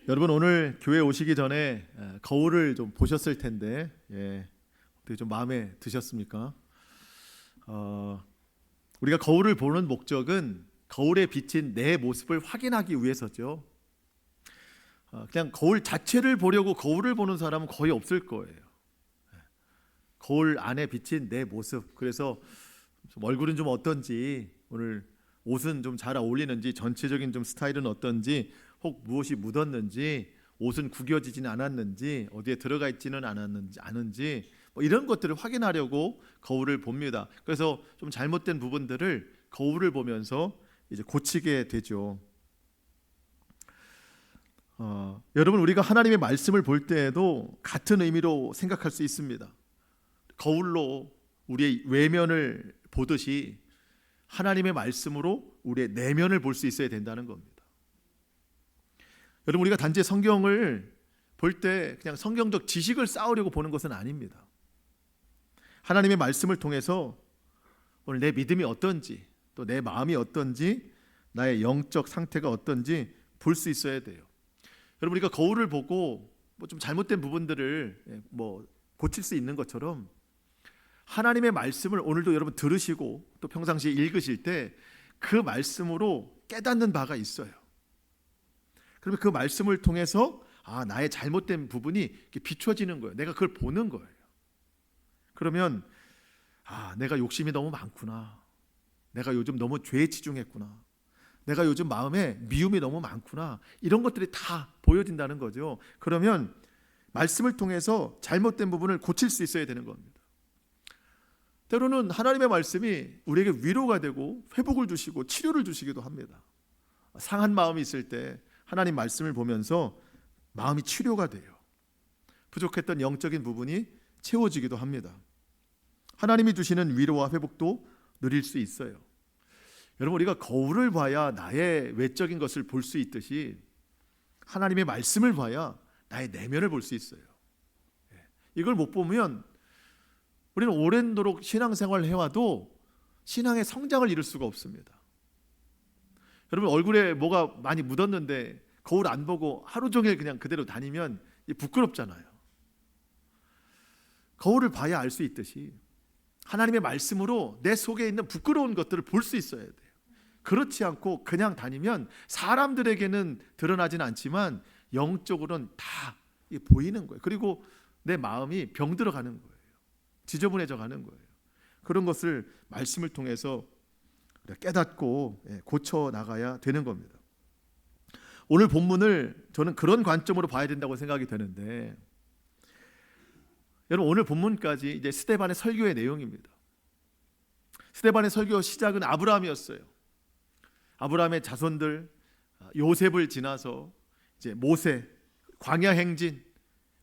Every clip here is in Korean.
여러분 오늘 교회 오시기 전에 거울을 좀 보셨을 텐데 어떻게 좀 마음에 드셨습니까? 우리가 거울을 보는 목적은 거울에 비친 내 모습을 확인하기 위해서죠. 그냥 거울 자체를 보려고 거울을 보는 사람은 거의 없을 거예요. 거울 안에 비친 내 모습. 그래서 좀 얼굴은 좀 어떤지, 오늘 옷은 좀 잘 어울리는지, 전체적인 좀 스타일은 어떤지, 혹 무엇이 묻었는지, 옷은 구겨지지는 않았는지, 어디에 들어가 있지는 않은지 뭐 이런 것들을 확인하려고 거울을 봅니다. 그래서 좀 잘못된 부분들을 거울을 보면서 이제 고치게 되죠. 여러분, 우리가 하나님의 말씀을 볼 때에도 같은 의미로 생각할 수 있습니다. 거울로 우리의 외면을 보듯이 하나님의 말씀으로 우리의 내면을 볼 수 있어야 된다는 겁니다. 여러분, 우리가 단지 성경을 볼 때 그냥 성경적 지식을 쌓으려고 보는 것은 아닙니다. 하나님의 말씀을 통해서 오늘 내 믿음이 어떤지, 또 내 마음이 어떤지, 나의 영적 상태가 어떤지 볼 수 있어야 돼요. 여러분, 우리가 거울을 보고 뭐 좀 잘못된 부분들을 뭐 고칠 수 있는 것처럼 하나님의 말씀을 오늘도 여러분 들으시고 또 평상시에 읽으실 때 그 말씀으로 깨닫는 바가 있어요. 그러면 그 말씀을 통해서 나의 잘못된 부분이 이렇게 비춰지는 거예요. 내가 그걸 보는 거예요. 그러면 내가 욕심이 너무 많구나. 내가 요즘 너무 죄에 치중했구나. 내가 요즘 마음에 미움이 너무 많구나. 이런 것들이 다 보여진다는 거죠. 그러면 말씀을 통해서 잘못된 부분을 고칠 수 있어야 되는 겁니다. 때로는 하나님의 말씀이 우리에게 위로가 되고 회복을 주시고 치료를 주시기도 합니다. 상한 마음이 있을 때 하나님 말씀을 보면서 마음이 치료가 돼요. 부족했던 영적인 부분이 채워지기도 합니다. 하나님이 주시는 위로와 회복도 누릴 수 있어요. 여러분, 우리가 거울을 봐야 나의 외적인 것을 볼 수 있듯이 하나님의 말씀을 봐야 나의 내면을 볼 수 있어요. 이걸 못 보면 우리는 오랜도록 신앙생활을 해와도 신앙의 성장을 이룰 수가 없습니다. 여러분, 얼굴에 뭐가 많이 묻었는데 거울 안 보고 하루 종일 그냥 그대로 다니면 부끄럽잖아요. 거울을 봐야 알 수 있듯이 하나님의 말씀으로 내 속에 있는 부끄러운 것들을 볼 수 있어야 돼요. 그렇지 않고 그냥 다니면 사람들에게는 드러나진 않지만 영적으로는 다 보이는 거예요. 그리고 내 마음이 병들어 가는 거예요. 지저분해져 가는 거예요. 그런 것을 말씀을 통해서 깨닫고 고쳐 나가야 되는 겁니다. 오늘 본문을 저는 그런 관점으로 봐야 된다고 생각이 되는데, 여러분, 오늘 본문까지 이제 스데반의 설교의 내용입니다. 스데반의 설교 시작은 아브라함이었어요. 아브라함의 자손들 요셉을 지나서 이제 모세, 광야 행진,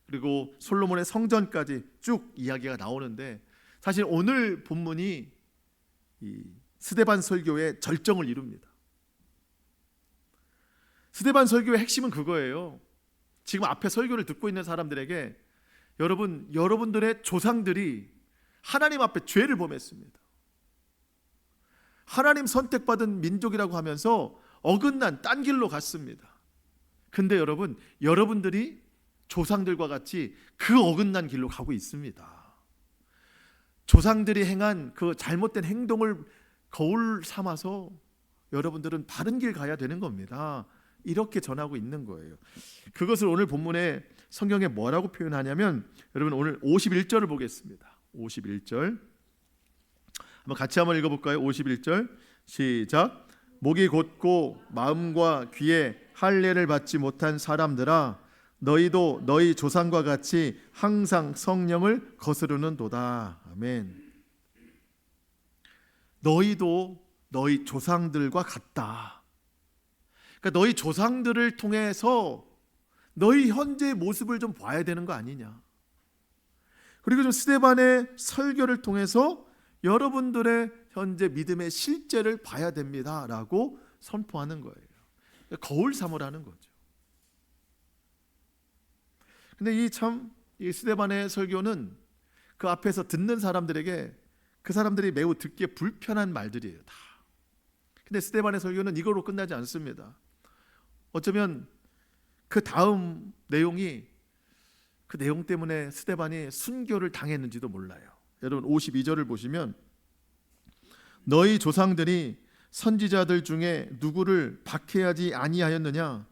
그리고 솔로몬의 성전까지 쭉 이야기가 나오는데, 사실 오늘 본문이 이 스데반 설교의 절정을 이룹니다. 스데반 설교의 핵심은 그거예요. 지금 앞에 설교를 듣고 있는 사람들에게 여러분들의 조상들이 하나님 앞에 죄를 범했습니다. 하나님 선택받은 민족이라고 하면서 어긋난 딴 길로 갔습니다. 근데 여러분들이 조상들과 같이 그 어긋난 길로 가고 있습니다. 조상들이 행한 그 잘못된 행동을 거울 삼아서 여러분들은 바른 길 가야 되는 겁니다. 이렇게 전하고 있는 거예요. 그것을 오늘 본문에 성경에 뭐라고 표현하냐면, 여러분 오늘 51절을 보겠습니다. 51절 한번 읽어볼까요? 51절 시작. 목이 곧고 마음과 귀에 할례를 받지 못한 사람들아, 너희도 너희 조상과 같이 항상 성령을 거스르는도다. 아멘. 너희도 너희 조상들과 같다. 그러니까 너희 조상들을 통해서 너희 현재의 모습을 좀 봐야 되는 거 아니냐. 그리고 좀 스데반의 설교를 통해서 여러분들의 현재 믿음의 실제를 봐야 됩니다라고 선포하는 거예요. 거울 삼으라는 거죠. 근데 이 스데반의 설교는 그 앞에서 듣는 사람들에게 그 사람들이 매우 듣기에 불편한 말들이에요, 다. 근데 스데반의 설교는 이걸로 끝나지 않습니다. 어쩌면 그 다음 내용이, 그 내용 때문에 스데반이 순교를 당했는지도 몰라요. 여러분 52절을 보시면 너희 조상들이 선지자들 중에 누구를 박해하지 아니하였느냐?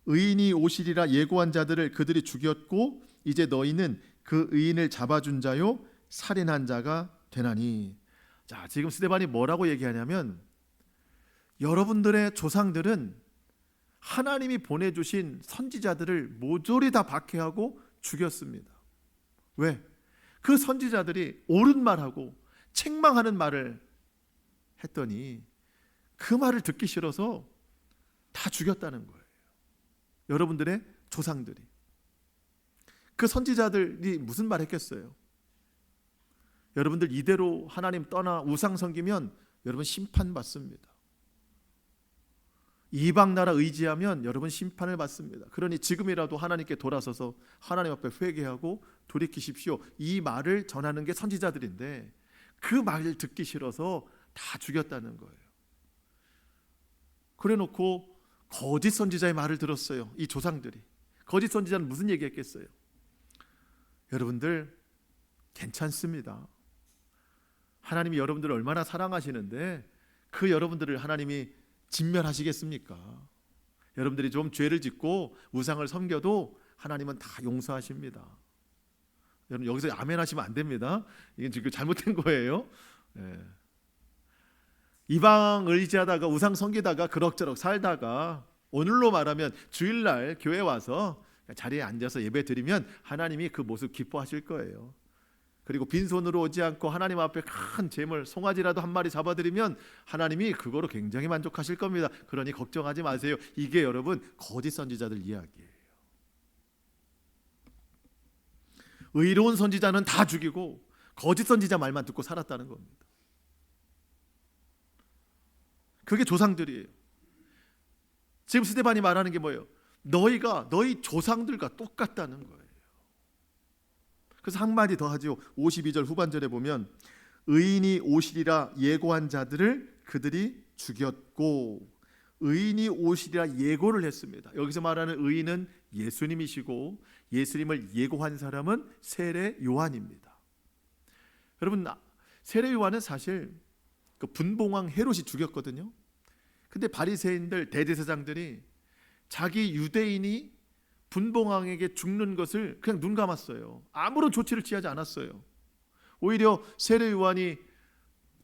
의인이 오시리라 예고한 자들을 그들이 죽였고 이제 너희는 그 의인을 잡아준 자요 살인한 자가 되나니. 자, 지금 스데반이 뭐라고 얘기하냐면 여러분들의 조상들은 하나님이 보내주신 선지자들을 모조리 다 박해하고 죽였습니다. 왜? 그 선지자들이 옳은 말하고 책망하는 말을 했더니 그 말을 듣기 싫어서 다 죽였다는 거예요. 여러분들의 조상들이. 그 선지자들이 무슨 말 했겠어요? 여러분들 이대로 하나님 떠나 우상 섬기면 여러분 심판받습니다. 이방 나라 의지하면 여러분 심판을 받습니다. 그러니 지금이라도 하나님께 돌아서서 하나님 앞에 회개하고 돌이키십시오. 이 말을 전하는 게 선지자들인데 그 말을 듣기 싫어서 다 죽였다는 거예요. 그래놓고 거짓 선지자의 말을 들었어요. 이 조상들이. 거짓 선지자는 무슨 얘기했겠어요? 여러분들 괜찮습니다. 하나님이 여러분들을 얼마나 사랑하시는데 그 여러분들을 하나님이 진멸하시겠습니까? 여러분들이 좀 죄를 짓고 우상을 섬겨도 하나님은 다 용서하십니다. 여러분 여기서 아멘 하시면 안 됩니다. 이게 지금 잘못된 거예요. 네. 이방 의지하다가 우상 섬기다가 그럭저럭 살다가 오늘로 말하면 주일날 교회 와서 자리에 앉아서 예배 드리면 하나님이 그 모습 기뻐하실 거예요. 그리고 빈손으로 오지 않고 하나님 앞에 큰 재물 송아지라도 한 마리 잡아드리면 하나님이 그거로 굉장히 만족하실 겁니다. 그러니 걱정하지 마세요. 이게 여러분 거짓 선지자들 이야기예요. 의로운 선지자는 다 죽이고 거짓 선지자 말만 듣고 살았다는 겁니다. 그게 조상들이에요. 지금 스데반이 말하는 게 뭐예요? 너희가 너희 조상들과 똑같다는 거예요. 그래서 한마디 더 하죠. 52절 후반절에 보면 의인이 오시리라 예고한 자들을 그들이 죽였고, 의인이 오시리라 예고를 했습니다. 여기서 말하는 의인은 예수님이시고 예수님을 예고한 사람은 세례 요한입니다. 여러분 세례 요한은 사실 그 분봉왕 헤롯이 죽였거든요. 근데 바리새인들 대제사장들이 자기 유대인이 분봉왕에게 죽는 것을 그냥 눈 감았어요. 아무런 조치를 취하지 않았어요. 오히려 세례 요한이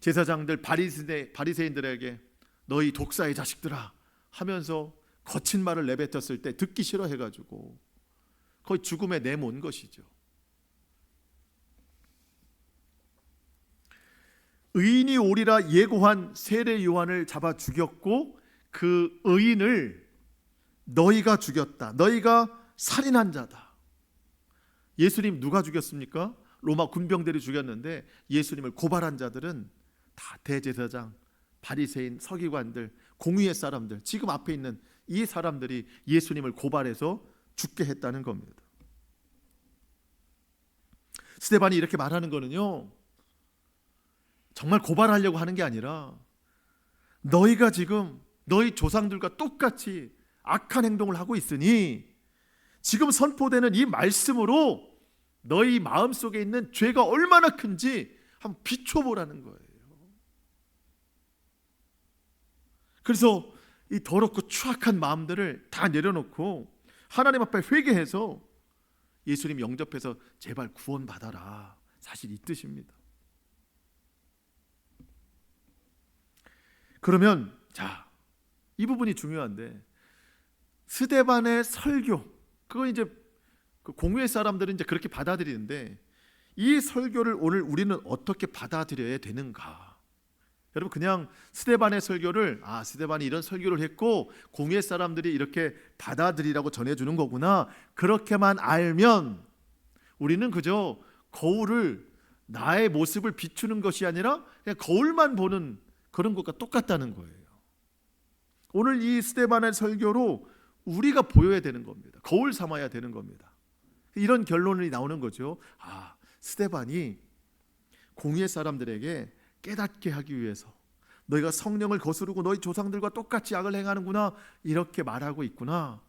제사장들 바리새인들에게 너희 독사의 자식들아 하면서 거친 말을 내뱉었을 때 듣기 싫어해가지고 거의 죽음에 내몬 것이죠. 의인이 오리라 예고한 세례 요한을 잡아 죽였고 그 의인을 너희가 죽였다. 너희가 살인한 자다. 예수님 누가 죽였습니까? 로마 군병들이 죽였는데 예수님을 고발한 자들은 다 대제사장, 바리새인, 서기관들, 공의의 사람들, 지금 앞에 있는 이 사람들이 예수님을 고발해서 죽게 했다는 겁니다. 스데반이 이렇게 말하는 거는요, 정말 고발하려고 하는 게 아니라 너희가 지금 너희 조상들과 똑같이 악한 행동을 하고 있으니 지금 선포되는 이 말씀으로 너희 마음속에 있는 죄가 얼마나 큰지 한번 비춰보라는 거예요. 그래서 이 더럽고 추악한 마음들을 다 내려놓고 하나님 앞에 회개해서 예수님 영접해서 제발 구원받아라. 사실 이 뜻입니다. 그러면 자, 이 부분이 중요한데 스데반의 설교, 그건 이제 그 공유의 사람들은 이제 그렇게 받아들이는데 이 설교를 오늘 우리는 어떻게 받아들여야 되는가? 여러분 그냥 스데반의 설교를 스데반이 이런 설교를 했고 공유의 사람들이 이렇게 받아들이라고 전해주는 거구나, 그렇게만 알면 우리는 그저 거울을 나의 모습을 비추는 것이 아니라 그냥 거울만 보는 그런 것과 똑같다는 거예요. 오늘 이 스데반의 설교로 우리가 보여야 되는 겁니다. 거울 삼아야 되는 겁니다. 이런 결론이 나오는 거죠. 스데반이 공의의 사람들에게 깨닫게 하기 위해서 너희가 성령을 거스르고 너희 조상들과 똑같이 악을 행하는구나, 이렇게 말하고 있구나.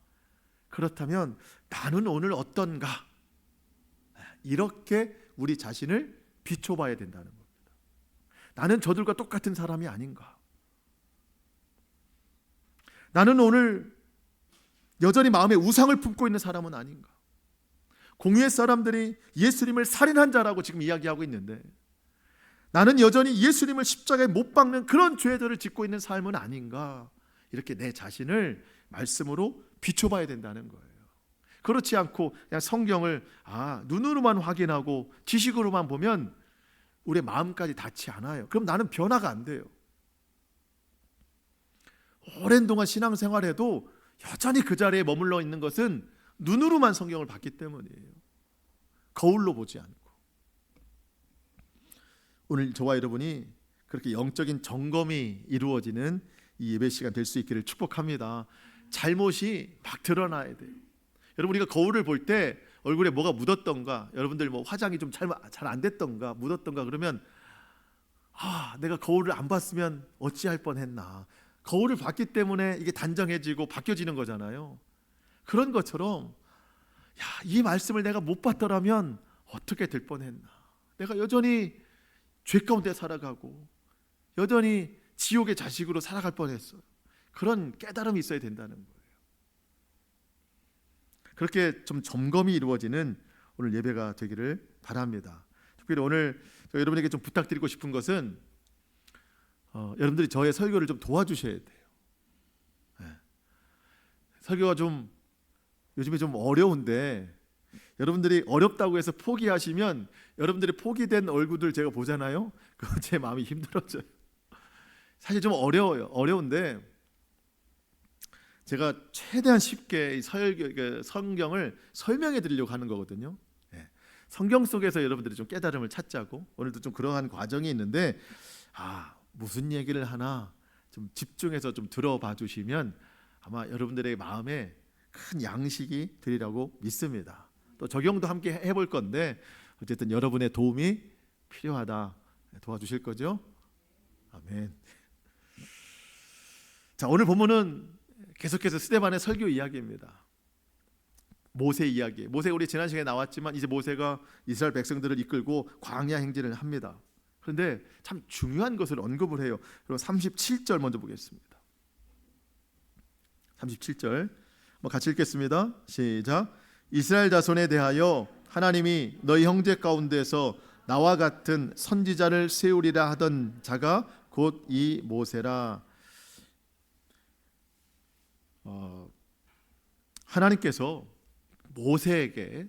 그렇다면 나는 오늘 어떤가? 이렇게 우리 자신을 비춰봐야 된다는 겁니다. 나는 저들과 똑같은 사람이 아닌가? 나는 오늘 여전히 마음에 우상을 품고 있는 사람은 아닌가? 공유의 사람들이 예수님을 살인한 자라고 지금 이야기하고 있는데 나는 여전히 예수님을 십자가에 못 박는 그런 죄들을 짓고 있는 삶은 아닌가? 이렇게 내 자신을 말씀으로 비춰봐야 된다는 거예요. 그렇지 않고 그냥 성경을 눈으로만 확인하고 지식으로만 보면 우리의 마음까지 닿지 않아요. 그럼 나는 변화가 안 돼요. 오랜 동안 신앙생활해도 여전히 그 자리에 머물러 있는 것은 눈으로만 성경을 봤기 때문이에요. 거울로 보지 않고. 오늘 저와 여러분이 그렇게 영적인 점검이 이루어지는 이 예배 시간 될 수 있기를 축복합니다. 잘못이 막 드러나야 돼요. 여러분, 우리가 거울을 볼 때 얼굴에 뭐가 묻었던가, 여러분들 뭐 화장이 좀 잘 안 됐던가, 묻었던가 그러면 내가 거울을 안 봤으면 어찌할 뻔했나. 거울을 봤기 때문에 이게 단정해지고 바뀌어지는 거잖아요. 그런 것처럼 이 말씀을 내가 못 봤더라면 어떻게 될 뻔했나. 내가 여전히 죄 가운데 살아가고 여전히 지옥의 자식으로 살아갈 뻔했어요. 그런 깨달음이 있어야 된다는 거예요. 그렇게 좀 점검이 이루어지는 오늘 예배가 되기를 바랍니다. 특별히 오늘 여러분에게 좀 부탁드리고 싶은 것은 여러분들이 저의 설교를 좀 도와주셔야 돼요. 설교가 좀 요즘에 좀 어려운데 여러분들이 어렵다고 해서 포기하시면 여러분들이 포기된 얼굴들 제가 보잖아요. 그거 제 마음이 힘들어져요. 사실 좀 어려운데 제가 최대한 쉽게 성경을 설명해 드리려고 하는 거거든요. 성경 속에서 여러분들이 좀 깨달음을 찾자고 오늘도 좀 그러한 과정이 있는데 무슨 얘기를 하나 좀 집중해서 좀 들어봐 주시면 아마 여러분들의 마음에 큰 양식이 되리라고 믿습니다. 또 적용도 함께 해볼 건데 어쨌든 여러분의 도움이 필요하다. 도와주실 거죠? 아멘. 자, 오늘 본문은 계속해서 스데반의 설교 이야기입니다. 모세 이야기. 모세 우리 지난 시간에 나왔지만 이제 모세가 이스라엘 백성들을 이끌고 광야 행진을 합니다. 그런데 참 중요한 것을 언급을 해요. 그럼 37절 먼저 보겠습니다. 37절 같이 읽겠습니다. 시작. 이스라엘 자손에 대하여 하나님이 너희 형제 가운데서 나와 같은 선지자를 세우리라 하던 자가 곧 이 모세라. 하나님께서 모세에게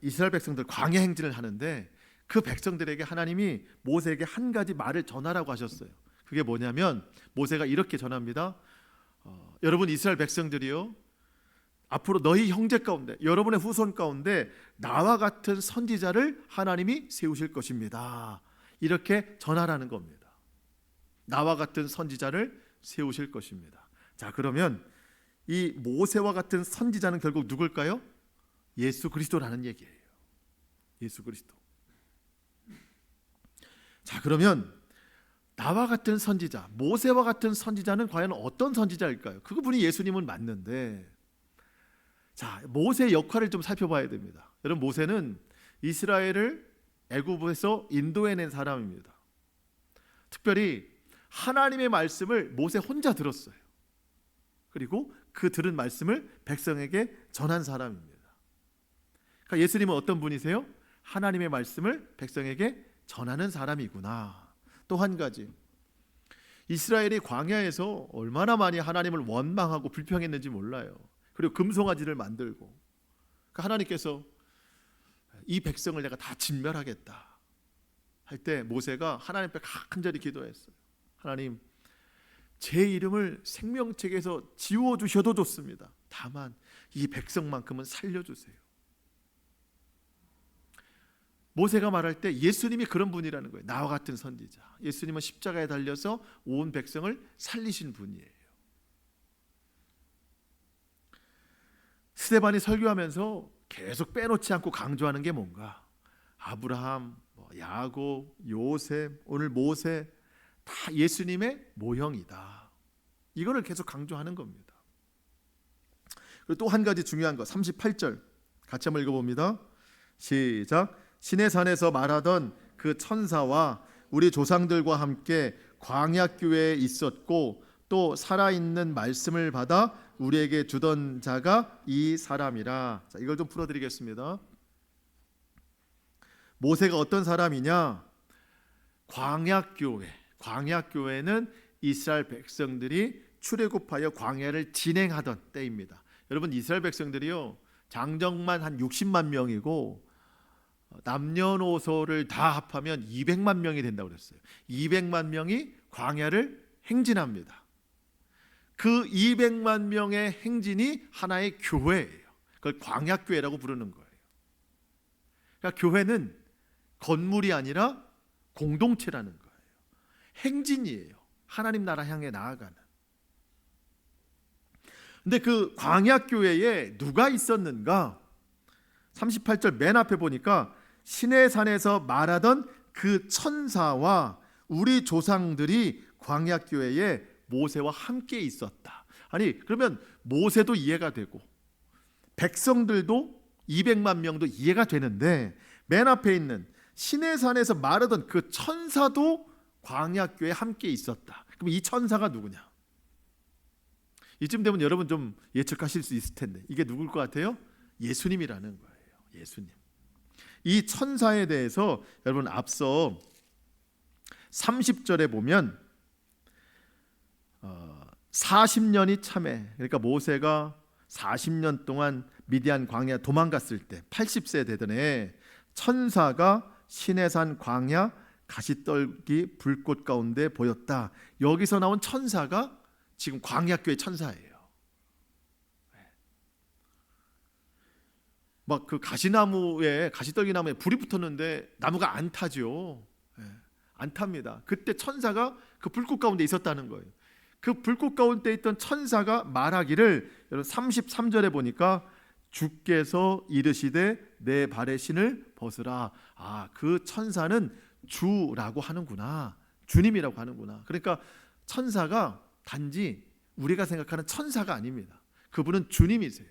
이스라엘 백성들 광야 행진을 하는데 그 백성들에게 하나님이 모세에게 한 가지 말을 전하라고 하셨어요. 그게 뭐냐면 모세가 이렇게 전합니다. 여러분 이스라엘 백성들이요, 앞으로 너희 형제 가운데 여러분의 후손 가운데 나와 같은 선지자를 하나님이 세우실 것입니다. 이렇게 전하라는 겁니다. 나와 같은 선지자를 세우실 것입니다. 자, 그러면 이 모세와 같은 선지자는 결국 누굴까요? 예수 그리스도라는 얘기예요. 예수 그리스도. 자, 그러면 나와 같은 선지자, 모세와 같은 선지자는 과연 어떤 선지자일까요? 그분이 예수님은 맞는데, 자, 모세의 역할을 좀 살펴봐야 됩니다. 여러분, 모세는 이스라엘을 애굽에서 인도해낸 사람입니다. 특별히 하나님의 말씀을 모세 혼자 들었어요. 그리고 그 들은 말씀을 백성에게 전한 사람입니다. 그러니까 예수님은 어떤 분이세요? 하나님의 말씀을 백성에게 전하는 사람이구나. 또 한 가지, 이스라엘이 광야에서 얼마나 많이 하나님을 원망하고 불평했는지 몰라요. 그리고 금송아지를 만들고, 그러니까 하나님께서 이 백성을 내가 다 진멸하겠다 할 때 모세가 하나님 앞에 간절히 기도했어요. 하나님, 제 이름을 생명책에서 지워주셔도 좋습니다. 다만 이 백성만큼은 살려주세요. 모세가 말할 때 예수님이 그런 분이라는 거예요. 나와 같은 선지자. 예수님은 십자가에 달려서 온 백성을 살리신 분이에요. 스데반이 설교하면서 계속 빼놓지 않고 강조하는 게 뭔가? 아브라함, 야곱, 요셉, 오늘 모세 다 예수님의 모형이다. 이거를 계속 강조하는 겁니다. 그리고 또 한 가지 중요한 거 38절 같이 한번 읽어봅니다. 시작. 신의 산에서 말하던 그 천사와 우리 조상들과 함께 광야 교회에 있었고 또 살아있는 말씀을 받아 우리에게 주던 자가 이 사람이라. 자, 이걸 좀 풀어드리겠습니다. 모세가 어떤 사람이냐? 광야 교회. 광야 교회는 이스라엘 백성들이 출애굽하여 광야를 진행하던 때입니다. 여러분, 이스라엘 백성들이요, 장정만 한 60만 명이고 남녀노소를 다 합하면 200만 명이 된다고 그랬어요. 200만 명이 광야를 행진합니다. 그 200만 명의 행진이 하나의 교회예요. 그걸 광야교회라고 부르는 거예요. 그러니까 교회는 건물이 아니라 공동체라는 거예요. 행진이에요. 하나님 나라 향해 나아가는. 근데 그 광야교회에 누가 있었는가? 38절 맨 앞에 보니까 신의 산에서 말하던 그 천사와 우리 조상들이 광야교회에 모세와 함께 있었다. 아니, 그러면 모세도 이해가 되고 백성들도 200만 명도 이해가 되는데 맨 앞에 있는 신의 산에서 말하던 그 천사도 광야교회에 함께 있었다. 그럼 이 천사가 누구냐? 이쯤 되면 여러분 좀 예측하실 수 있을 텐데 이게 누굴 것 같아요? 예수님이라는 거예요. 예수님. 이 천사에 대해서 여러분 앞서 30절에 보면 40년이 참해, 그러니까 모세가 40년 동안 미디안 광야 도망갔을 때 80세 되던 해 천사가 시내산 광야 가시떨기 불꽃 가운데 보였다. 여기서 나온 천사가 지금 광야교회 천사예요. 막 그 가시나무에, 가시떨기 나무에 불이 붙었는데 나무가 안 타죠. 안 탑니다. 그때 천사가 그 불꽃 가운데 있었다는 거예요. 그 불꽃 가운데 있던 천사가 말하기를, 여러분 33절에 보니까 주께서 이르시되 내 발의 신을 벗으라. 아, 그 천사는 주라고 하는구나. 주님이라고 하는구나. 그러니까 천사가 단지 우리가 생각하는 천사가 아닙니다. 그분은 주님이세요.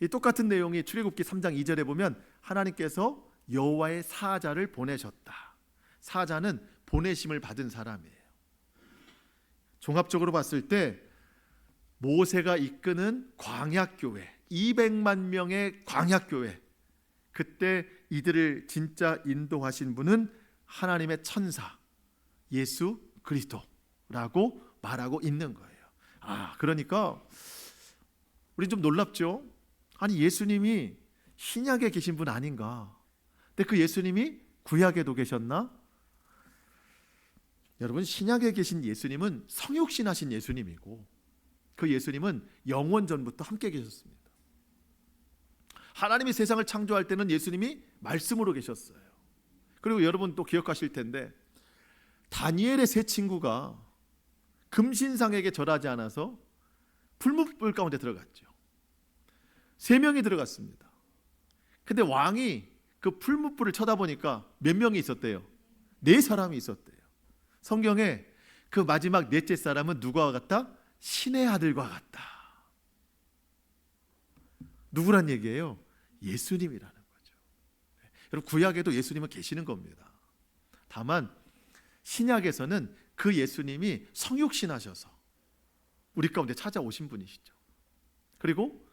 이 똑같은 내용이 출애굽기 3장 2절에 보면 하나님께서 여호와의 사자를 보내셨다. 사자는 보내심을 받은 사람이에요. 종합적으로 봤을 때 모세가 이끄는 광야교회, 200만 명의 광야교회, 그때 이들을 진짜 인도하신 분은 하나님의 천사 예수 그리스도라고 말하고 있는 거예요. 아, 그러니까 우리 좀 놀랍죠? 아니, 예수님이 신약에 계신 분 아닌가? 근데 그 예수님이 구약에도 계셨나? 여러분, 신약에 계신 예수님은 성육신하신 예수님이고 그 예수님은 영원 전부터 함께 계셨습니다. 하나님이 세상을 창조할 때는 예수님이 말씀으로 계셨어요. 그리고 여러분 또 기억하실 텐데 다니엘의 세 친구가 금신상에게 절하지 않아서 불못불 가운데 들어갔죠. 3명이 들어갔습니다. 근데 왕이 그 풀무불을 쳐다보니까 몇 명이 있었대요? 4사람이 있었대요. 성경에 그 마지막 넷째 사람은 누구와 같다? 신의 아들과 같다. 누구란 얘기예요? 예수님이라는 거죠. 여러분, 구약에도 예수님은 계시는 겁니다. 다만 신약에서는 그 예수님이 성육신하셔서 우리 가운데 찾아오신 분이시죠. 그리고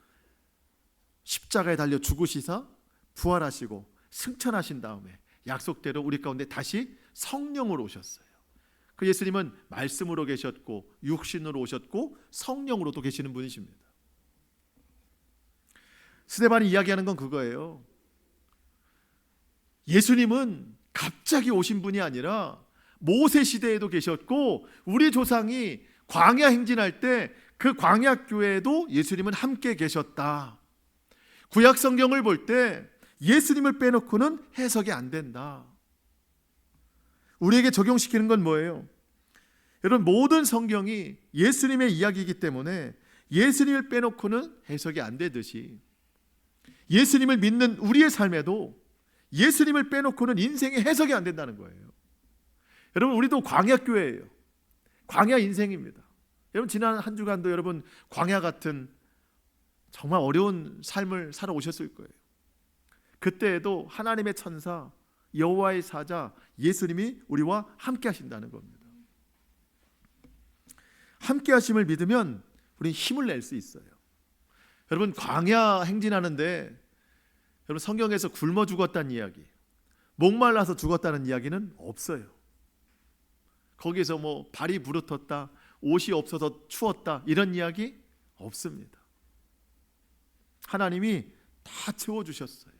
십자가에 달려 죽으시사 부활하시고 승천하신 다음에 약속대로 우리 가운데 다시 성령으로 오셨어요. 그 예수님은 말씀으로 계셨고 육신으로 오셨고 성령으로도 계시는 분이십니다. 스데반이 이야기하는 건 그거예요. 예수님은 갑자기 오신 분이 아니라 모세 시대에도 계셨고 우리 조상이 광야 행진할 때 그 광야 교회에도 예수님은 함께 계셨다. 구약 성경을 볼 때 예수님을 빼놓고는 해석이 안 된다. 우리에게 적용시키는 건 뭐예요? 여러분, 모든 성경이 예수님의 이야기이기 때문에 예수님을 빼놓고는 해석이 안 되듯이 예수님을 믿는 우리의 삶에도 예수님을 빼놓고는 인생의 해석이 안 된다는 거예요. 여러분, 우리도 광야교회예요. 광야 인생입니다. 여러분 지난 한 주간도 여러분 광야 같은 정말 어려운 삶을 살아오셨을 거예요. 그때에도 하나님의 천사 여호와의 사자 예수님이 우리와 함께 하신다는 겁니다. 함께 하심을 믿으면 우리는 힘을 낼 수 있어요. 여러분 광야 행진하는데 여러분 성경에서 굶어 죽었다는 이야기, 목말라서 죽었다는 이야기는 없어요. 거기서 뭐 발이 부르텄다, 옷이 없어서 추웠다 이런 이야기 없습니다. 하나님이 다 채워주셨어요.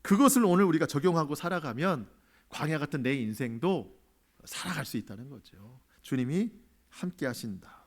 그것을 오늘 우리가 적용하고 살아가면 광야 같은 내 인생도 살아갈 수 있다는 거죠. 주님이 함께 하신다.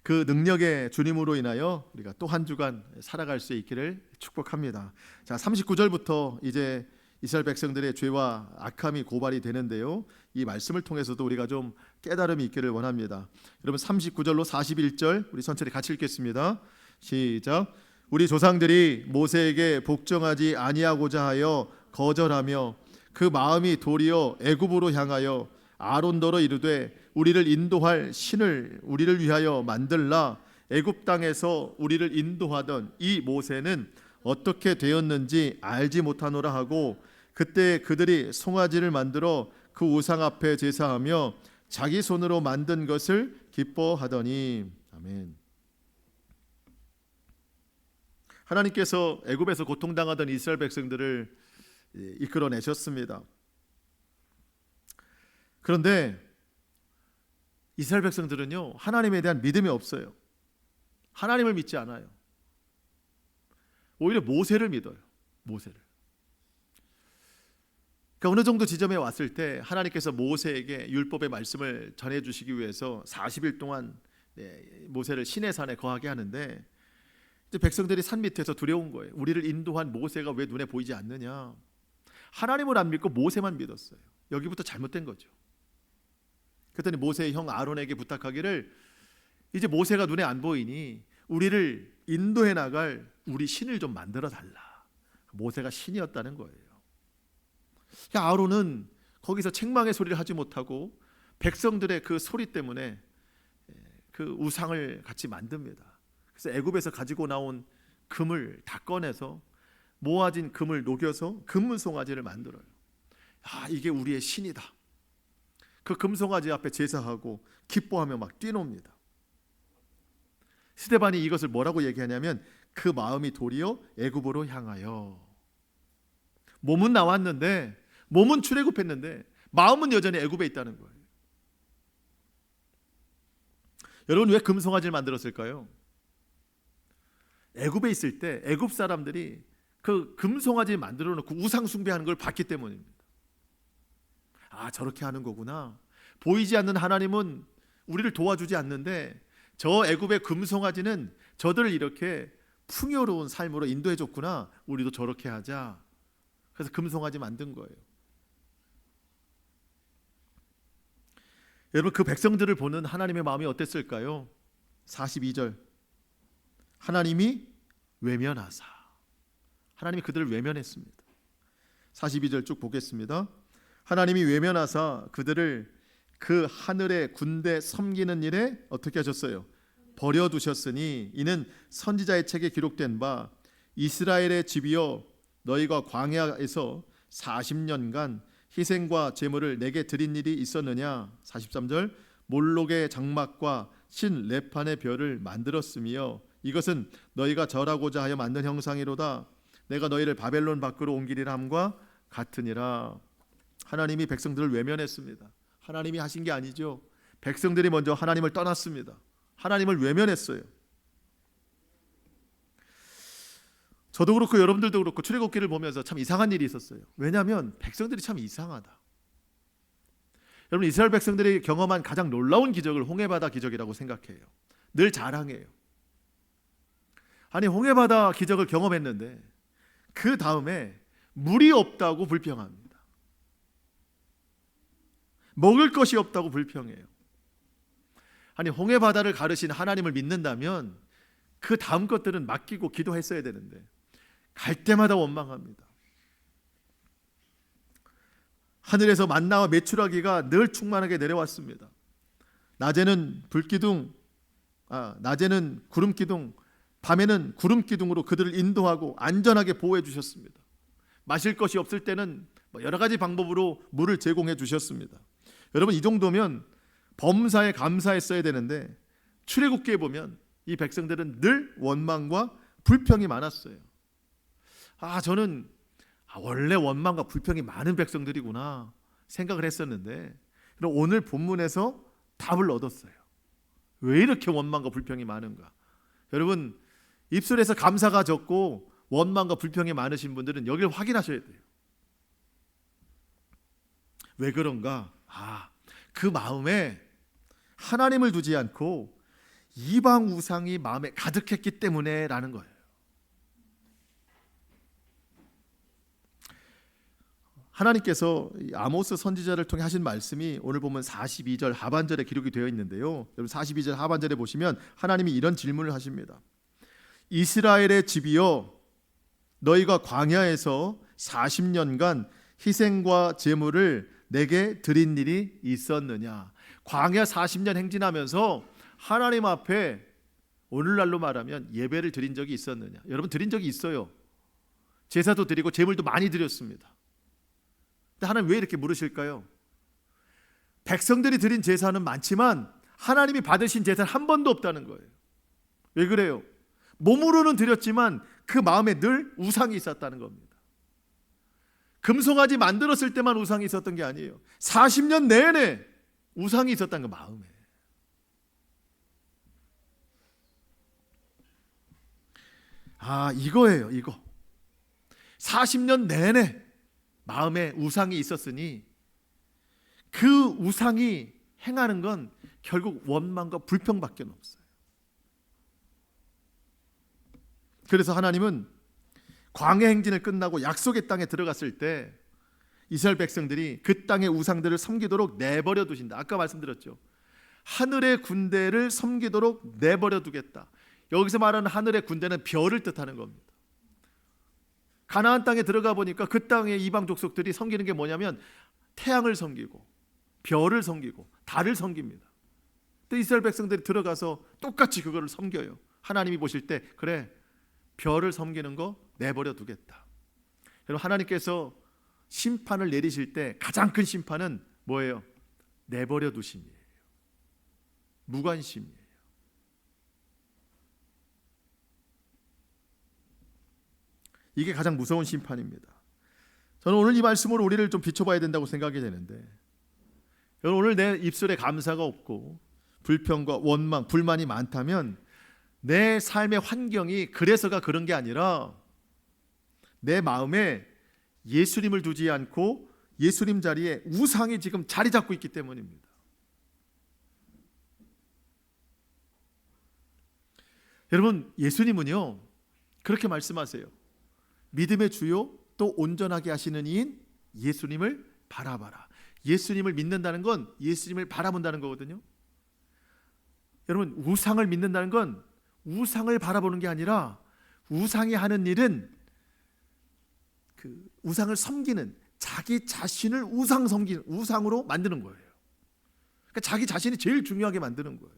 그 능력의 주님으로 인하여 우리가 또 한 주간 살아갈 수 있기를 축복합니다. 자, 39절부터 이제 이스라엘 백성들의 죄와 악함이 고발이 되는데요. 이 말씀을 통해서도 우리가 좀 깨달음이 있기를 원합니다. 여러분 39절로 41절 우리 천천히 같이 읽겠습니다. 시작. 우리 조상들이 모세에게 복종하지 아니하고자 하여 거절하며 그 마음이 도리어 애굽으로 향하여 아론더러 이르되 우리를 인도할 신을 우리를 위하여 만들라. 애굽 땅에서 우리를 인도하던 이 모세는 어떻게 되었는지 알지 못하노라 하고 그때 그들이 송아지를 만들어 그 우상 앞에 제사하며 자기 손으로 만든 것을 기뻐하더니. 아멘. 하나님께서 애굽에서 고통당하던 이스라엘 백성들을 이끌어내셨습니다. 그런데 이스라엘 백성들은요 하나님에 대한 믿음이 없어요. 하나님을 믿지 않아요. 오히려 모세를 믿어요. 모세를. 그러니까 어느 정도 지점에 왔을 때 하나님께서 모세에게 율법의 말씀을 전해주시기 위해서 40일 동안 모세를 시내 산에 거하게 하는데 이제 백성들이 산 밑에서 두려운 거예요. 우리를 인도한 모세가 왜 눈에 보이지 않느냐. 하나님을 안 믿고 모세만 믿었어요. 여기부터 잘못된 거죠. 그랬더니 모세의 형 아론에게 부탁하기를 이제 모세가 눈에 안 보이니 우리를 인도해 나갈 우리 신을 좀 만들어 달라. 모세가 신이었다는 거예요. 아론은 거기서 책망의 소리를 하지 못하고 백성들의 그 소리 때문에 그 우상을 같이 만듭니다. 그래서 애굽에서 가지고 나온 금을 다 꺼내서 모아진 금을 녹여서 금송아지를 만들어요. 이게 우리의 신이다. 그 금송아지 앞에 제사하고 기뻐하며 막 뛰놉니다. 스데반이 이것을 뭐라고 얘기하냐면 그 마음이 도리어 애굽으로 향하여. 몸은 나왔는데 몸은 출애굽했는데 마음은 여전히 애굽에 있다는 거예요. 여러분 왜 금송아지를 만들었을까요? 애굽에 있을 때 애굽 사람들이 그 금송아지 만들어 놓고 우상 숭배하는 걸 봤기 때문입니다. 저렇게 하는 거구나. 보이지 않는 하나님은 우리를 도와주지 않는데 저 애굽의 금송아지는 저들을 이렇게 풍요로운 삶으로 인도해 줬구나. 우리도 저렇게 하자. 그래서 금송아지 만든 거예요. 여러분 그 백성들을 보는 하나님의 마음이 어땠을까요? 42절 하나님이 외면하사. 하나님이 그들을 외면했습니다. 42절 쭉 보겠습니다. 하나님이 외면하사 그들을 그 하늘의 군대 섬기는 일에 어떻게 하셨어요? 버려두셨으니 이는 선지자의 책에 기록된 바 이스라엘의 집이여 너희가 광야에서 40년간 희생과 제물을 내게 드린 일이 있었느냐. 43절 몰록의 장막과 신 레판의 별을 만들었으며 이것은 너희가 절하고자 하여 만든 형상이로다. 내가 너희를 바벨론 밖으로 옮기리라 함과 같으니라. 하나님이 백성들을 외면했습니다. 하나님이 하신 게 아니죠. 백성들이 먼저 하나님을 떠났습니다. 하나님을 외면했어요. 저도 그렇고 여러분들도 그렇고 출애굽기를 보면서 참 이상한 일이 있었어요. 왜냐하면 백성들이 참 이상하다. 여러분 이스라엘 백성들이 경험한 가장 놀라운 기적을 홍해바다 기적이라고 생각해요. 늘 자랑해요. 아니 홍해바다 기적을 경험했는데 그 다음에 물이 없다고 불평합니다. 먹을 것이 없다고 불평해요. 아니 홍해바다를 가르신 하나님을 믿는다면 그 다음 것들은 맡기고 기도했어야 되는데 갈 때마다 원망합니다. 하늘에서 만나와 메추라기가 늘 충만하게 내려왔습니다. 낮에는 낮에는 구름 기둥, 밤에는 구름 기둥으로 그들을 인도하고 안전하게 보호해 주셨습니다. 마실 것이 없을 때는 여러 가지 방법으로 물을 제공해 주셨습니다. 여러분, 이 정도면 범사에 감사했어야 되는데 출애굽기에 보면 이 백성들은 늘 원망과 불평이 많았어요. 저는 원래 원망과 불평이 많은 백성들이구나 생각을 했었는데, 그럼 오늘 본문에서 답을 얻었어요. 왜 이렇게 원망과 불평이 많은가? 여러분, 입술에서 감사가 적고 원망과 불평이 많으신 분들은 여기를 확인하셔야 돼요. 왜 그런가? 그 마음에 하나님을 두지 않고 이방 우상이 마음에 가득했기 때문에 라는 거예요. 하나님께서 아모스 선지자를 통해 하신 말씀이 오늘 보면 42절 하반절에 기록이 되어 있는데요. 여러분, 42절 하반절에 보시면 하나님이 이런 질문을 하십니다. 이스라엘의 집이여, 너희가 광야에서 40년간 희생과 제물을 내게 드린 일이 있었느냐? 광야 40년 행진하면서 하나님 앞에 오늘날로 말하면 예배를 드린 적이 있었느냐? 여러분, 드린 적이 있어요. 제사도 드리고 제물도 많이 드렸습니다. 근데 하나님 왜 이렇게 물으실까요? 백성들이 드린 제사는 많지만 하나님이 받으신 제사는 한 번도 없다는 거예요. 왜 그래요? 몸으로는 드렸지만 그 마음에 늘 우상이 있었다는 겁니다. 금송아지 만들었을 때만 우상이 있었던 게 아니에요. 40년 내내 우상이 있었다는 거, 마음에. 이거예요, 이거. 40년 내내 마음에 우상이 있었으니 그 우상이 행하는 건 결국 원망과 불평밖에 없어요. 그래서 하나님은 광야 행진을 끝나고 약속의 땅에 들어갔을 때 이스라엘 백성들이 그 땅의 우상들을 섬기도록 내버려 두신다. 아까 말씀드렸죠. 하늘의 군대를 섬기도록 내버려 두겠다. 여기서 말하는 하늘의 군대는 별을 뜻하는 겁니다. 가나안 땅에 들어가 보니까 그 땅의 이방 족속들이 섬기는 게 뭐냐면 태양을 섬기고 별을 섬기고 달을 섬깁니다. 근데 이스라엘 백성들이 들어가서 똑같이 그거를 섬겨요. 하나님이 보실 때 그래, 별을 섬기는 거 내버려 두겠다. 여러분, 하나님께서 심판을 내리실 때 가장 큰 심판은 뭐예요? 내버려 두심이에요. 무관심이에요. 이게 가장 무서운 심판입니다. 저는 오늘 이 말씀으로 우리를 좀 비춰봐야 된다고 생각이 되는데, 여러분, 오늘 내 입술에 감사가 없고 불평과 원망, 불만이 많다면 내 삶의 환경이 그래서가 그런 게 아니라 내 마음에 예수님을 두지 않고 예수님 자리에 우상이 지금 자리 잡고 있기 때문입니다. 여러분, 예수님은요 그렇게 말씀하세요. 믿음의 주요 또 온전하게 하시는 이인 예수님을 바라봐라. 예수님을 믿는다는 건 예수님을 바라본다는 거거든요. 여러분, 우상을 믿는다는 건 우상을 바라보는 게 아니라 우상이 하는 일은 그 우상을 섬기는, 자기 자신을 우상으로 만드는 거예요. 그러니까 자기 자신이 제일 중요하게 만드는 거예요.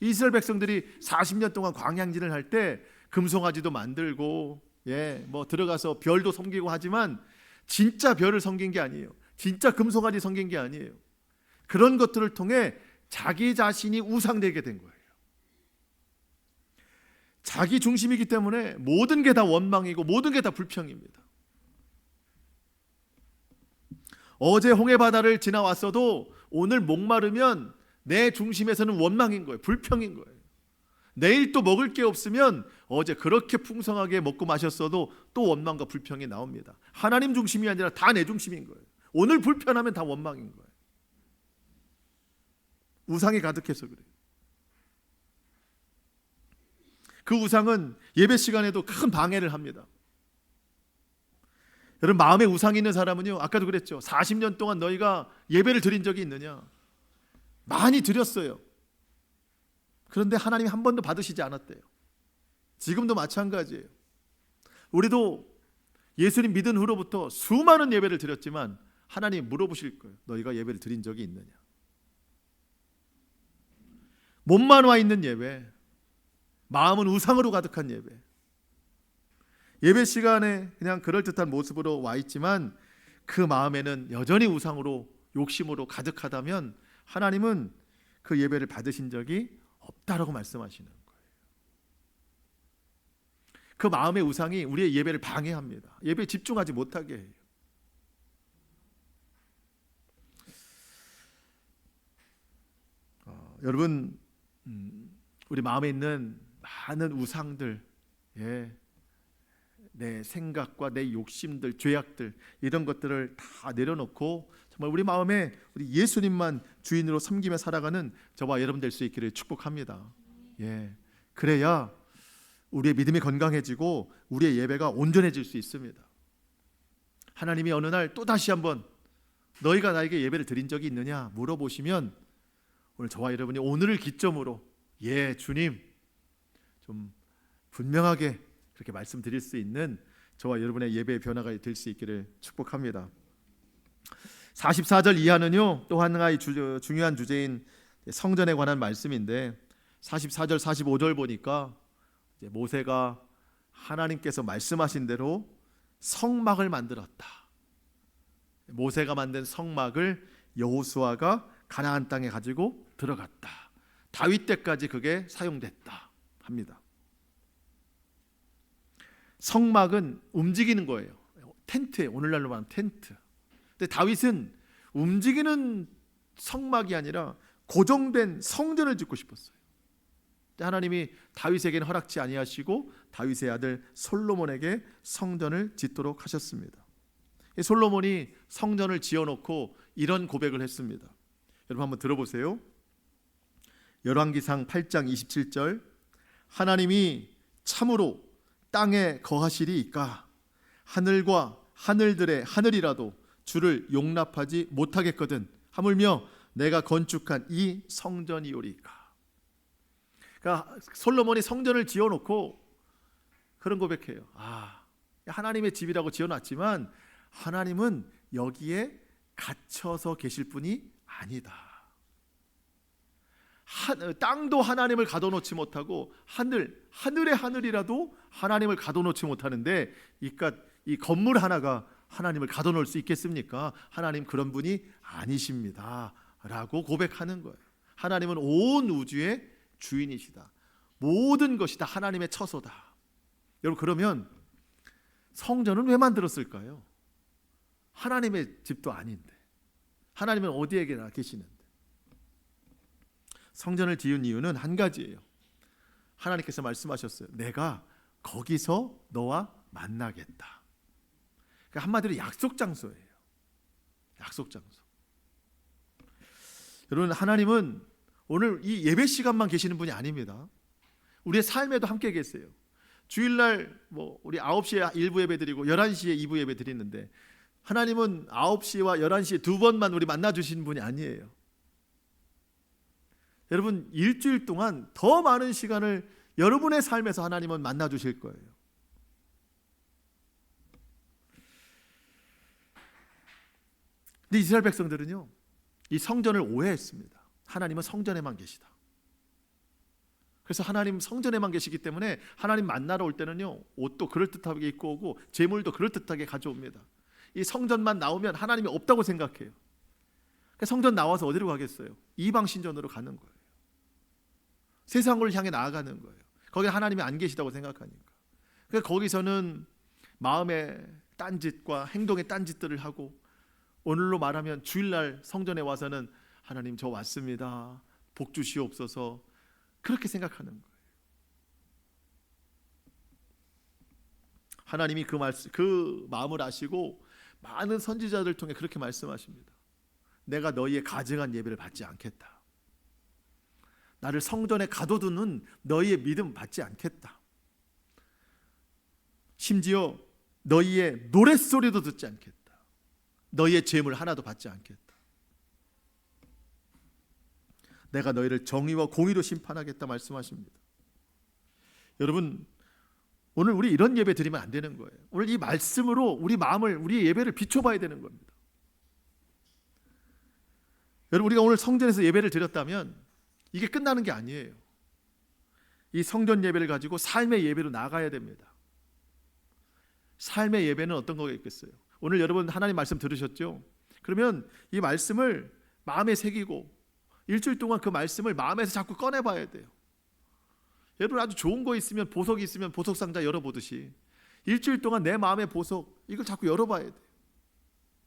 이스라엘 백성들이 40년 동안 광야행진을 할 때 금송아지도 만들고 들어가서 별도 섬기고 하지만 진짜 별을 섬긴 게 아니에요. 진짜 금송아지 섬긴 게 아니에요. 그런 것들을 통해 자기 자신이 우상되게 된 거예요. 자기 중심이기 때문에 모든 게 다 원망이고 모든 게 다 불평입니다. 어제 홍해바다를 지나왔어도 오늘 목마르면 내 중심에서는 원망인 거예요. 불평인 거예요. 내일 또 먹을 게 없으면 어제 그렇게 풍성하게 먹고 마셨어도 또 원망과 불평이 나옵니다. 하나님 중심이 아니라 다 내 중심인 거예요. 오늘 불편하면 다 원망인 거예요. 우상이 가득해서 그래요. 그 우상은 예배 시간에도 큰 방해를 합니다. 여러분, 마음에 우상이 있는 사람은요, 아까도 그랬죠. 40년 동안 너희가 예배를 드린 적이 있느냐? 많이 드렸어요. 그런데 하나님이 한 번도 받으시지 않았대요. 지금도 마찬가지예요. 우리도 예수님 믿은 후로부터 수많은 예배를 드렸지만 하나님이 물어보실 거예요. 너희가 예배를 드린 적이 있느냐? 몸만 와 있는 예배, 마음은 우상으로 가득한 예배. 예배 시간에 그냥 그럴듯한 모습으로 와 있지만 그 마음에는 여전히 우상으로, 욕심으로 가득하다면 하나님은 그 예배를 받으신 적이 없다라고 말씀하시는 거예요. 그 마음의 우상이 우리의 예배를 방해합니다. 예배에 집중하지 못하게 해요. 여러분, 우리 마음에 있는 많은 우상들, 내 생각과 내 욕심들, 죄악들, 이런 것들을 다 내려놓고 정말 우리 마음에 우리 예수님만 주인으로 섬기며 살아가는 저와 여러분 될 수 있기를 축복합니다. 그래야 우리의 믿음이 건강해지고 우리의 예배가 온전해질 수 있습니다. 하나님이 어느 날 또 다시 한번 너희가 나에게 예배를 드린 적이 있느냐 물어보시면 오늘 저와 여러분이 오늘을 기점으로 주님, 좀 분명하게 그렇게 말씀드릴 수 있는 저와 여러분의 예배의 변화가 될 수 있기를 축복합니다. 44절 이하는요, 또 하나의 중요한 주제인 성전에 관한 말씀인데 44절 45절 보니까 이제 모세가 하나님께서 말씀하신 대로 성막을 만들었다. 모세가 만든 성막을 여호수아가 가나안 땅에 가지고 들어갔다. 다윗 때까지 그게 사용됐다 합니다. 성막은 움직이는 거예요. 텐트, 오늘날로 말하면 텐트. 근데 다윗은 움직이는 성막이 아니라 고정된 성전을 짓고 싶었어요. 하나님이 다윗에게는 허락지 아니하시고 다윗의 아들 솔로몬에게 성전을 짓도록 하셨습니다. 솔로몬이 성전을 지어놓고 이런 고백을 했습니다. 여러분 한번 들어보세요. 열왕기상 8장 27절, 하나님이 참으로 땅에 거하시리이까 하늘과 하늘들의 하늘이라도 주를 용납하지 못하겠거든 하물며 내가 건축한 이 성전이오리까. 그러니까 솔로몬이 성전을 지어놓고 그런 고백해요. 하나님의 집이라고 지어놨지만 하나님은 여기에 갇혀서 계실 분이 아니다. 땅도 하나님을 가둬놓지 못하고 하늘의 하늘이라도 하나님을 가둬놓지 못하는데 이 건물 하나가 하나님을 가둬놓을 수 있겠습니까? 하나님 그런 분이 아니십니다 라고 고백하는 거예요. 하나님은 온 우주의 주인이시다. 모든 것이 다 하나님의 처소다. 여러분, 그러면 성전은 왜 만들었을까요? 하나님의 집도 아닌데, 하나님은 어디에게나 계시는데. 성전을 지은 이유는 한 가지예요. 하나님께서 말씀하셨어요. 내가 거기서 너와 만나겠다. 그러니까 한마디로 약속 장소예요. 약속 장소. 여러분, 하나님은 오늘 이 예배 시간만 계시는 분이 아닙니다. 우리의 삶에도 함께 계세요. 주일날 우리 9시에 1부 예배 드리고 11시에 2부 예배 드리는데 하나님은 9시와 11시에 두 번만 우리 만나 주시는 분이 아니에요. 여러분, 일주일 동안 더 많은 시간을 여러분의 삶에서 하나님은 만나 주실 거예요. 근데 이스라엘 백성들은요, 이 성전을 오해했습니다. 하나님은 성전에만 계시다. 그래서 하나님 성전에만 계시기 때문에 하나님 만나러 올 때는요, 옷도 그럴듯하게 입고 오고 재물도 그럴듯하게 가져옵니다. 이 성전만 나오면 하나님이 없다고 생각해요. 성전 나와서 어디로 가겠어요? 이방 신전으로 가는 거예요. 세상을 향해 나아가는 거예요. 거기 하나님이 안 계시다고 생각하니까. 그러니까 거기서는 마음의 딴짓과 행동의 딴짓들을 하고, 오늘로 말하면 주일날 성전에 와서는 하나님 저 왔습니다, 복 주시옵소서, 그렇게 생각하는 거예요. 하나님이 그 마음을 아시고 많은 선지자들 통해 그렇게 말씀하십니다. 내가 너희의 가증한 예배를 받지 않겠다. 나를 성전에 가둬두는 너희의 믿음 받지 않겠다. 심지어 너희의 노랫소리도 듣지 않겠다. 너희의 재물 하나도 받지 않겠다. 내가 너희를 정의와 공의로 심판하겠다 말씀하십니다. 여러분, 오늘 우리 이런 예배 드리면 안 되는 거예요. 오늘 이 말씀으로 우리 마음을, 우리의 예배를 비춰봐야 되는 겁니다. 여러분, 우리가 오늘 성전에서 예배를 드렸다면 이게 끝나는 게 아니에요. 이 성전 예배를 가지고 삶의 예배로 나가야 됩니다. 삶의 예배는 어떤 거가 있겠어요? 오늘 여러분 하나님 말씀 들으셨죠? 그러면 이 말씀을 마음에 새기고 일주일 동안 그 말씀을 마음에서 자꾸 꺼내봐야 돼요. 여러분, 아주 좋은 거 있으면, 보석이 있으면 보석 상자 열어보듯이 일주일 동안 내 마음의 보석, 이걸 자꾸 열어봐야 돼요.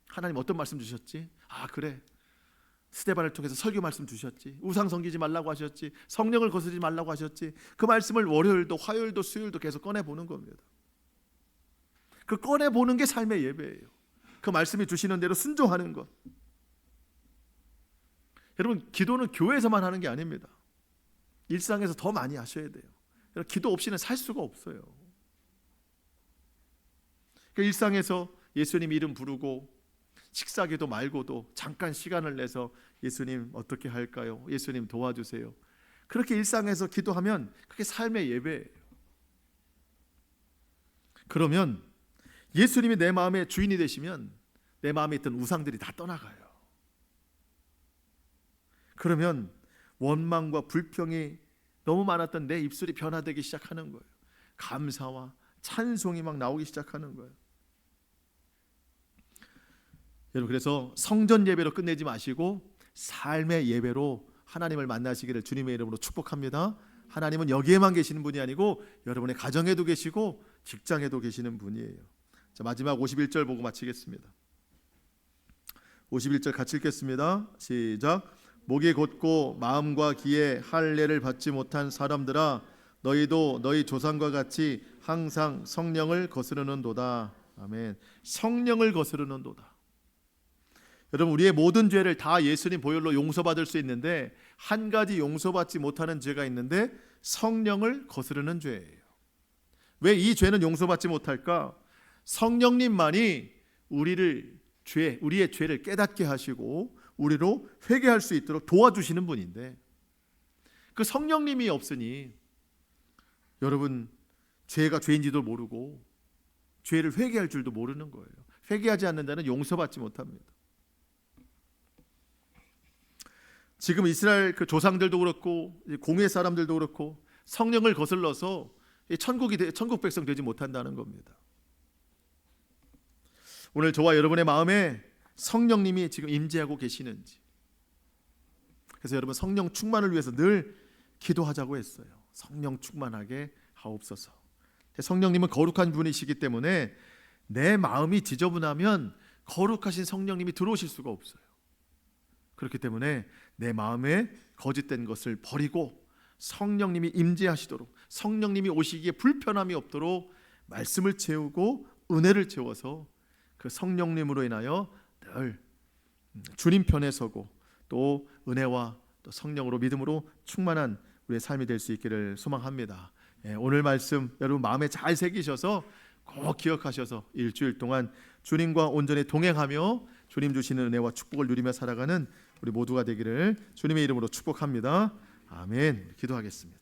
하나님 어떤 말씀 주셨지? 아, 그래, 스데반을 통해서 설교 말씀 주셨지, 우상 섬기지 말라고 하셨지, 성령을 거스르지 말라고 하셨지. 그 말씀을 월요일도 화요일도 수요일도 계속 꺼내보는 겁니다. 그 꺼내보는 게 삶의 예배예요. 그 말씀이 주시는 대로 순종하는 것. 여러분, 기도는 교회에서만 하는 게 아닙니다. 일상에서 더 많이 하셔야 돼요. 여러분, 기도 없이는 살 수가 없어요. 그 일상에서 예수님 이름 부르고 식사기도 말고도 잠깐 시간을 내서 예수님 어떻게 할까요? 예수님 도와주세요. 그렇게 일상에서 기도하면 그게 삶의 예배예요. 그러면 예수님이 내 마음의 주인이 되시면 내 마음에 있던 우상들이 다 떠나가요. 그러면 원망과 불평이 너무 많았던 내 입술이 변화되기 시작하는 거예요. 감사와 찬송이 막 나오기 시작하는 거예요. 여러분, 그래서 성전 예배로 끝내지 마시고 삶의 예배로 하나님을 만나시기를 주님의 이름으로 축복합니다. 하나님은 여기에만 계시는 분이 아니고 여러분의 가정에도 계시고 직장에도 계시는 분이에요. 자, 마지막 51절 보고 마치겠습니다. 51절 같이 읽겠습니다. 시작. 목이 곧고 마음과 귀에 할례를 받지 못한 사람들아, 너희도 너희 조상과 같이 항상 성령을 거스르는도다. 아멘. 성령을 거스르는도다. 여러분, 우리의 모든 죄를 다 예수님 보혈로 용서받을 수 있는데 한 가지 용서받지 못하는 죄가 있는데 성령을 거스르는 죄예요. 왜 이 죄는 용서받지 못할까? 성령님만이 우리의 죄를 깨닫게 하시고 우리로 회개할 수 있도록 도와주시는 분인데, 그 성령님이 없으니 여러분, 죄가 죄인지도 모르고 죄를 회개할 줄도 모르는 거예요. 회개하지 않는 자는 용서받지 못합니다. 지금 이스라엘 그 조상들도 그렇고 공회 사람들도 그렇고 성령을 거슬러서 천국 백성 되지 못한다는 겁니다. 오늘 저와 여러분의 마음에 성령님이 지금 임재하고 계시는지, 그래서 여러분 성령 충만을 위해서 늘 기도하자고 했어요. 성령 충만하게 하옵소서. 성령님은 거룩한 분이시기 때문에 내 마음이 지저분하면 거룩하신 성령님이 들어오실 수가 없어요. 그렇기 때문에 내 마음에 거짓된 것을 버리고 성령님이 임재하시도록, 성령님이 오시기에 불편함이 없도록 말씀을 채우고 은혜를 채워서 그 성령님으로 인하여 늘 주님 편에 서고 또 은혜와 또 성령으로 믿음으로 충만한 우리의 삶이 될 수 있기를 소망합니다. 오늘 말씀 여러분 마음에 잘 새기셔서 꼭 기억하셔서 일주일 동안 주님과 온전히 동행하며 주님 주시는 은혜와 축복을 누리며 살아가는 우리 모두가 되기를 주님의 이름으로 축복합니다. 아멘. 기도하겠습니다.